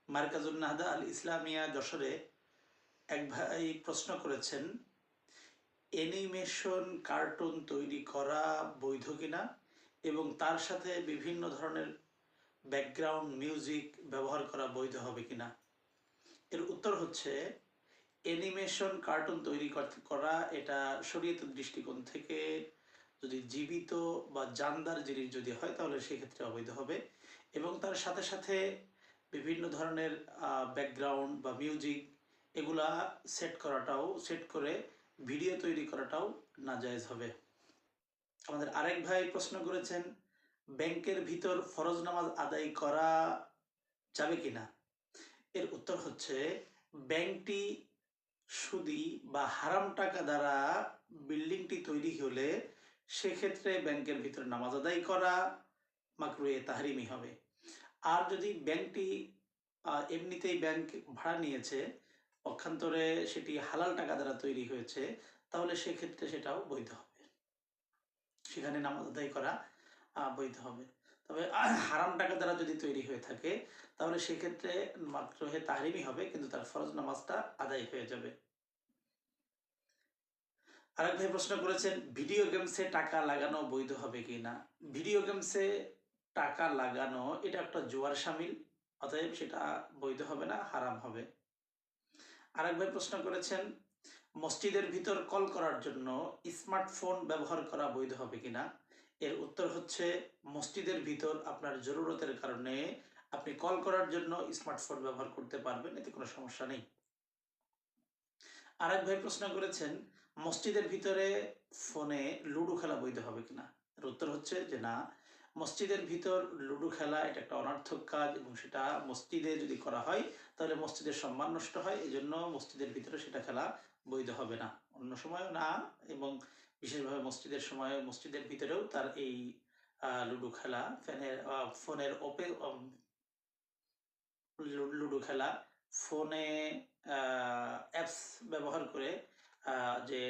মার্কাজুন নাহদা আল ইসলামিয়া যশোরে এক ভাই প্রশ্ন করেছেন, অ্যানিমেশন কার্টুন তৈরি করা বৈধ কিনা এবং তার সাথে বিভিন্ন ধরনের ব্যাকগ্রাউন্ড মিউজিক ব্যবহার করা বৈধ হবে কিনা। এর উত্তর হচ্ছে, অ্যানিমেশন কার্টুন তৈরি করা এটা শরীয়তের দৃষ্টিকোণ থেকে যদি জীবিত বা জানদার জিনিস যদি হয় তাহলে সেক্ষেত্রে অবৈধ হবে, এবং তার সাথে সাথে বিভিন্ন ধরনের ব্যাকগ্রাউন্ড বা মিউজিক এগুলা সেট করে ভিডিও তৈরি করাটাও নাজায়েজ হবে। আমাদের আরেক ভাই প্রশ্ন করেছেন, ব্যাংকের ভিতর ফরজ নামাজ আদায় করা যাবে কিনা। এর উত্তর হচ্ছে, ব্যাংকটি সুদি বা হারাম টাকা দ্বারা বিল্ডিংটি তৈরি হলে সেক্ষেত্রে ব্যাংকের ভিতর নামাজ আদায় করা মাকরুহে তাহরিমি হবে। আর যদি ব্যাংকটি এমনিতেই ব্যাংক ভাড়া নিয়েছে, পক্ষান্তরে সেটি হালাল টাকা দ্বারা তৈরি হয়েছে, তাহলে সেক্ষেত্রে সেটাও বৈধ হবে, সেখানে নামাজ আদায় করা বৈধ হবে। তবে হারাম টাকা দ্বারা যদি তৈরি হয়ে থাকে তাহলে সেক্ষেত্রে মাকরুহে তাহরিমি হবে, কিন্তু তার ফরজ নামাজটা আদায় হয়ে যাবে। আরেক ভাই প্রশ্ন করেছেন, ভিডিও গেমসে টাকা লাগানো বৈধ হবে কি না। ভিডিও গেমসে টাকা লাগানো এটা একটা জুয়ার শামিল, অতএব সেটা বৈধ হবে না, হারাম হবে। আরেক ভাই প্রশ্ন করেছেন, মসজিদের ভিতর কল করার জন্য স্মার্টফোন ব্যবহার করা বৈধ হবে কিনা। এর উত্তর হচ্ছে, মসজিদের ভিতর আপনার জরুরতের কারণে আপনি কল করার জন্য স্মার্টফোন ব্যবহার করতে পারবেন, এতে কোনো সমস্যা নেই। আরেক ভাই প্রশ্ন করেছেন, মসজিদের ভিতরে ফোনে লুডো খেলা বৈধ হবে কিনা। এর উত্তর হচ্ছে যে না, মসজিদের ভিতর লুডো খেলা এটা একটা অনর্থক কাজ, এবং সেটা মসজিদে যদি করা হয় তাহলে মসজিদের সম্মান নষ্ট হয়, এই জন্য মসজিদের ভিতরে সেটা খেলা বৈধ হবে না, অন্য সময়ও না, এবং বিশেষভাবে মসজিদের ভিতরেও তার এই লুডো খেলা ফোনের লুডো খেলা ফোনে অ্যাপস ব্যবহার করে যে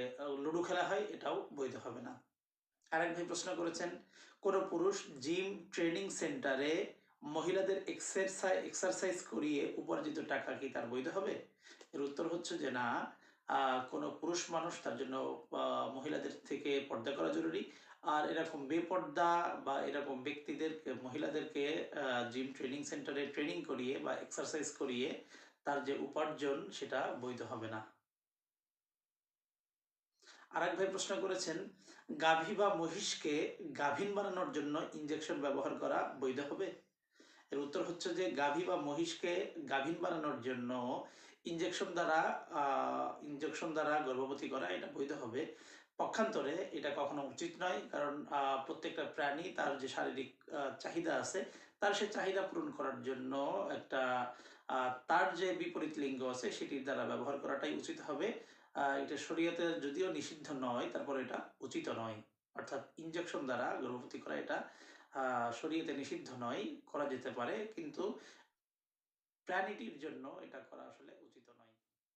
লুডো খেলা হয় এটাও বৈধ হবে না। আরেক ভাই প্রশ্ন করেছেন, কোনো পুরুষ জিম ট্রেনিং সেন্টারে মহিলাদের এক্সারসাইজ করিয়ে উপার্জিত টাকা কি তার বৈধ হবে। এর উত্তর হচ্ছে যে না, কোনো পুরুষ মানুষ তার জন্য মহিলাদের থেকে পর্দা করা জরুরি, আর এরকম বেপর্দা বা এরকম মহিলাদেরকে জিম ট্রেনিং সেন্টারে ট্রেনিং করিয়ে বা এক্সারসাইজ করিয়ে তার যে উপার্জন সেটা বৈধ হবে না। আরেক ভাই প্রশ্ন করেছেন, গাভী বা মহিষকে গাভীন বানানোর জন্য ইনজেকশন ব্যবহার করা বৈধ হবে। এর উত্তর হচ্ছে যে গাভী বা মহিষকে গাভীন বানানোর জন্য ইনজেকশন দ্বারা গর্ভবতী করা এটা বৈধ হবে। পক্ষান্তরে এটা কখনো উচিত নয়, কারণ প্রত্যেকটা প্রাণী তার যে শারীরিক চাহিদা আছে, তার সে চাহিদা পূরণ করার জন্য তার যে বিপরীত লিঙ্গ আছে সেটির দ্বারা ব্যবহার করাটাই উচিত হবে। এটা শরীয়তে যদিও নিষিদ্ধ নয়, তারপরে এটা উচিত নয়। অর্থাৎ ইনজেকশন দ্বারা গর্ভবতী করা এটা শরীয়তে নিষিদ্ধ নয়, করা যেতে পারে, কিন্তু প্রাণীটির জন্য এটা করা আসলে